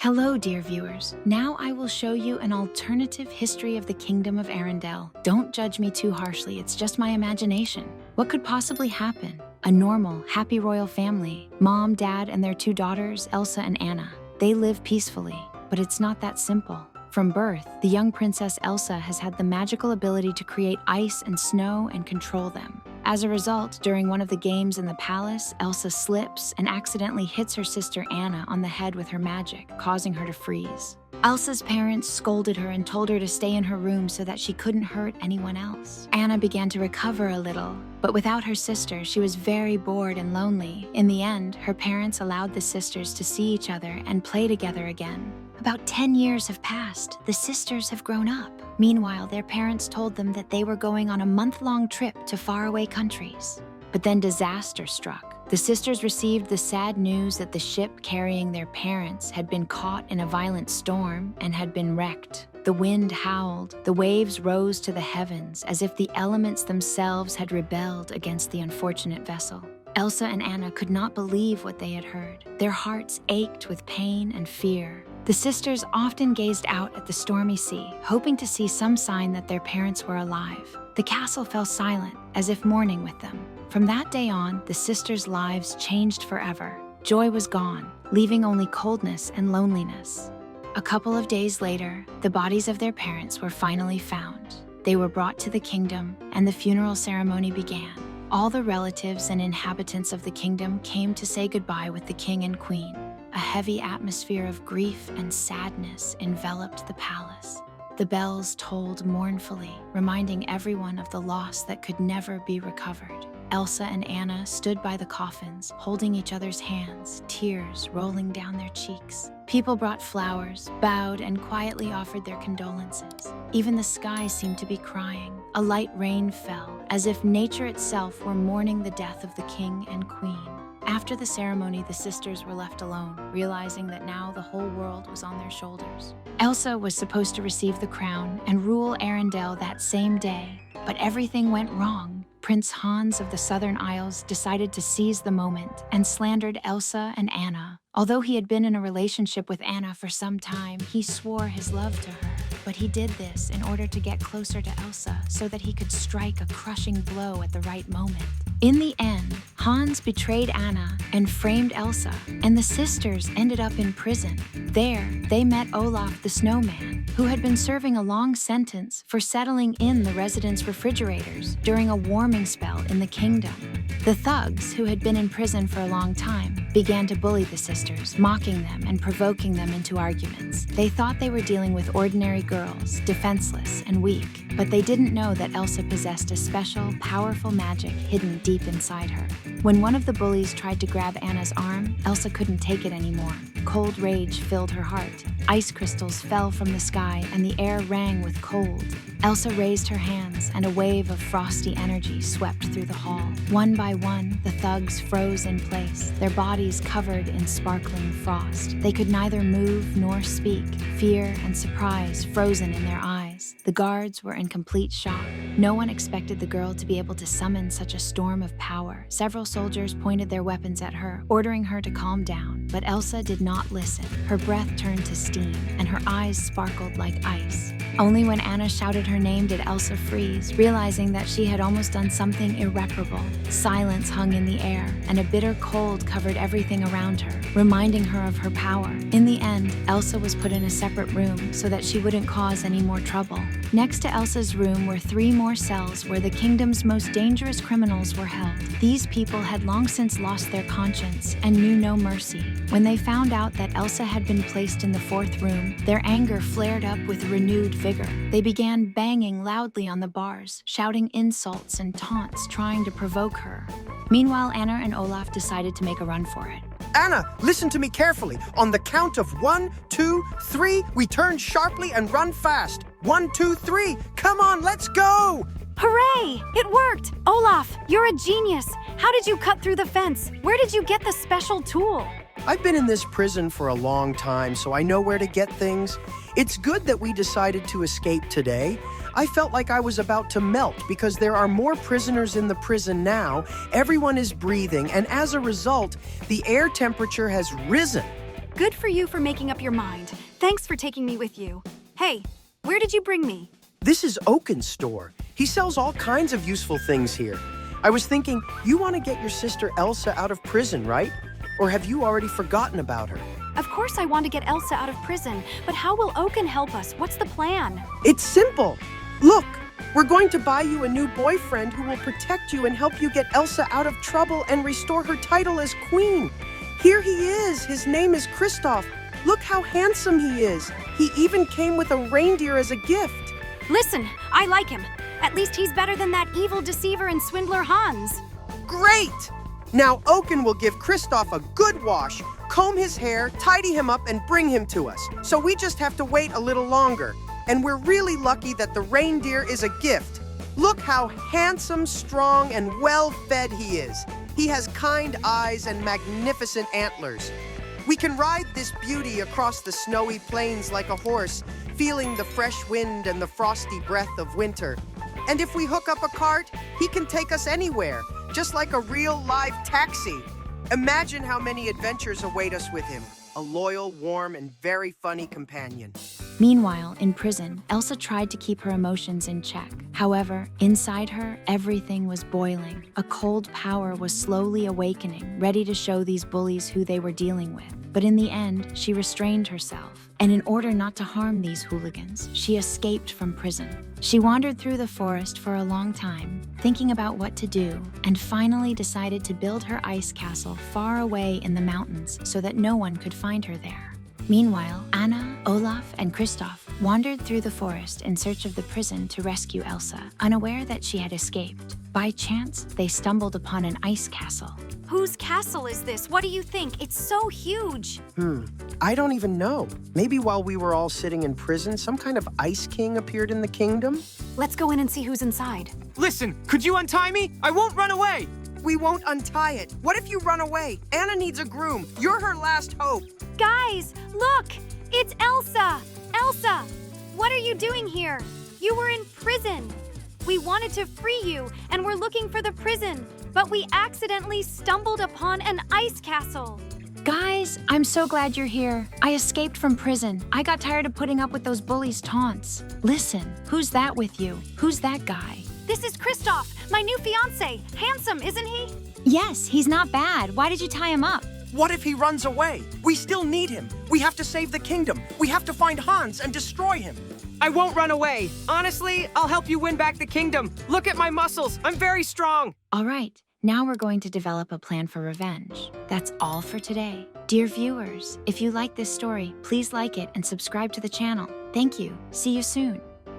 Hello, dear viewers. Now I will show you an alternative history of the Kingdom of Arendelle. Don't judge me too harshly, it's just my imagination. What could possibly happen? A normal, happy royal family. Mom, dad, and their two daughters, Elsa and Anna. They live peacefully, but it's not that simple. From birth, the young princess Elsa has had the magical ability to create ice and snow and control them. As a result, during one of the games in the palace, Elsa slips and accidentally hits her sister Anna on the head with her magic, causing her to freeze. Elsa's parents scolded her and told her to stay in her room so that she couldn't hurt anyone else. Anna began to recover a little, but without her sister, she was very bored and lonely. In the end, her parents allowed the sisters to see each other and play together again. About 10 years have passed. The sisters have grown up. Meanwhile, their parents told them that they were going on a month-long trip to faraway countries. But then disaster struck. The sisters received the sad news that the ship carrying their parents had been caught in a violent storm and had been wrecked. The wind howled, the waves rose to the heavens as if the elements themselves had rebelled against the unfortunate vessel. Elsa and Anna could not believe what they had heard. Their hearts ached with pain and fear. The sisters often gazed out at the stormy sea, hoping to see some sign that their parents were alive. The castle fell silent, as if mourning with them. From that day on, the sisters' lives changed forever. Joy was gone, leaving only coldness and loneliness. A couple of days later, the bodies of their parents were finally found. They were brought to the kingdom, and the funeral ceremony began. All the relatives and inhabitants of the kingdom came to say goodbye with the king and queen. A heavy atmosphere of grief and sadness enveloped the palace. The bells tolled mournfully, reminding everyone of the loss that could never be recovered. Elsa and Anna stood by the coffins, holding each other's hands, tears rolling down their cheeks. People brought flowers, bowed, and quietly offered their condolences. Even the sky seemed to be crying. A light rain fell, as if nature itself were mourning the death of the king and queen. After the ceremony, the sisters were left alone, realizing that now the whole world was on their shoulders. Elsa was supposed to receive the crown and rule Arendelle that same day, but everything went wrong. Prince Hans of the Southern Isles decided to seize the moment and slandered Elsa and Anna. Although he had been in a relationship with Anna for some time, he swore his love to her. But he did this in order to get closer to Elsa so that he could strike a crushing blow at the right moment. In the end, Hans betrayed Anna and framed Elsa, and the sisters ended up in prison. There, they met Olaf the snowman, who had been serving a long sentence for settling in the residents' refrigerators during a warming spell in the kingdom. The thugs, who had been in prison for a long time, began to bully the sisters, mocking them and provoking them into arguments. They thought they were dealing with ordinary girls, defenseless and weak, but they didn't know that Elsa possessed a special, powerful magic hidden deep inside her. When one of the bullies tried to grab Anna's arm, Elsa couldn't take it anymore. Cold rage filled her heart. Ice crystals fell from the sky and the air rang with cold. Elsa raised her hands and a wave of frosty energy swept through the hall. One by one, the thugs froze in place, their bodies covered in sparkling frost. They could neither move nor speak, fear and surprise frozen in their eyes. The guards were in complete shock. No one expected the girl to be able to summon such a storm of power. Several soldiers pointed their weapons at her, ordering her to calm down. But Elsa did not listen. Her breath turned to steam, and her eyes sparkled like ice. Only when Anna shouted her name did Elsa freeze, realizing that she had almost done something irreparable. Silence hung in the air, and a bitter cold covered everything around her, reminding her of her power. In the end, Elsa was put in a separate room so that she wouldn't cause any more trouble. Next to Elsa's room were 3 more cells where the kingdom's most dangerous criminals were held. These people had long since lost their conscience and knew no mercy. When they found out that Elsa had been placed in the 4th room, their anger flared up with renewed vigor. They began banging loudly on the bars, shouting insults and taunts, trying to provoke her. Meanwhile, Anna and Olaf decided to make a run for it. Anna, listen to me carefully. On the count of 1, 2, 3, we turn sharply and run fast. 1, 2, 3. Come on, let's go! Hooray! It worked! Olaf, you're a genius! How did you cut through the fence? Where did you get the special tool? I've been in this prison for a long time, so I know where to get things. It's good that we decided to escape today. I felt like I was about to melt because there are more prisoners in the prison now. Everyone is breathing, and as a result, the air temperature has risen. Good for you for making up your mind. Thanks for taking me with you. Hey, where did you bring me? This is Oaken's store. He sells all kinds of useful things here. I was thinking, you want to get your sister Elsa out of prison, right? Or have you already forgotten about her? Of course I want to get Elsa out of prison, but how will Oaken help us? What's the plan? It's simple. Look, we're going to buy you a new boyfriend who will protect you and help you get Elsa out of trouble and restore her title as queen. Here he is. His name is Kristoff. Look how handsome he is. He even came with a reindeer as a gift. Listen, I like him. At least he's better than that evil deceiver and swindler Hans. Great! Now Oaken will give Kristoff a good wash, comb his hair, tidy him up, and bring him to us. So we just have to wait a little longer. And we're really lucky that the reindeer is a gift. Look how handsome, strong, and well-fed he is. He has kind eyes and magnificent antlers. We can ride this beauty across the snowy plains like a horse, feeling the fresh wind and the frosty breath of winter. And if we hook up a cart, he can take us anywhere, just like a real live taxi. Imagine how many adventures await us with him. A loyal, warm, and very funny companion. Meanwhile, in prison, Elsa tried to keep her emotions in check. However, inside her, everything was boiling. A cold power was slowly awakening, ready to show these bullies who they were dealing with. But in the end, she restrained herself. And in order not to harm these hooligans, she escaped from prison. She wandered through the forest for a long time, thinking about what to do, and finally decided to build her ice castle far away in the mountains so that no one could find her there. Meanwhile, Anna, Olaf, and Kristoff wandered through the forest in search of the prison to rescue Elsa, unaware that she had escaped. By chance, they stumbled upon an ice castle. Whose castle is this? What do you think? It's so huge. I don't even know. Maybe while we were all sitting in prison, some kind of ice king appeared in the kingdom? Let's go in and see who's inside. Listen, could you untie me? I won't run away. We won't untie it. What if you run away? Anna needs a groom. You're her last hope. Guys, look! It's Elsa! Elsa! What are you doing here? You were in prison. We wanted to free you, and we're looking for the prison, but we accidentally stumbled upon an ice castle. Guys, I'm so glad you're here. I escaped from prison. I got tired of putting up with those bullies' taunts. Listen, who's that with you? Who's that guy? This is Kristoff, my new fiancé. Handsome, isn't he? Yes, he's not bad. Why did you tie him up? What if he runs away? We still need him. We have to save the kingdom. We have to find Hans and destroy him. I won't run away. Honestly, I'll help you win back the kingdom. Look at my muscles. I'm very strong. All right, now we're going to develop a plan for revenge. That's all for today. Dear viewers, if you like this story, please like it and subscribe to the channel. Thank you. See you soon.